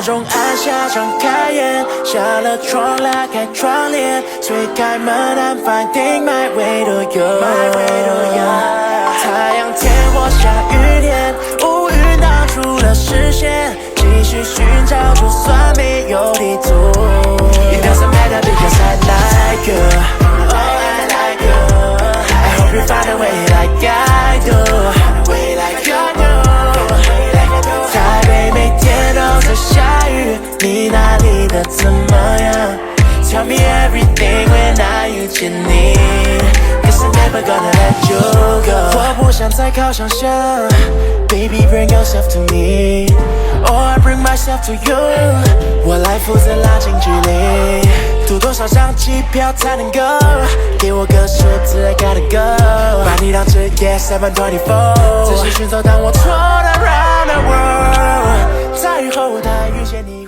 闹钟按下张开眼，下了床拉开窗帘，推开门 I'm finding my way to you。 太阳天或下雨天，乌云挡住了视线，继续寻找就算没有地图。 It doesn't matter because I like you, oh I like you. I hope you find a way like I do, like I do. 台北每天都在下雨，你那里的怎么样？ Tell me everything when I 遇见你 ，Cause I'm never gonna let you go。 我不想再靠想象 ，Baby bring yourself to me， or I bring myself to you。 我来负责拉近距离，赌多少张机票才能够？给我个数字 ，I gotta go。把你当职业7/24，仔细寻找当我错的 round the world， 在雨后台遇见你。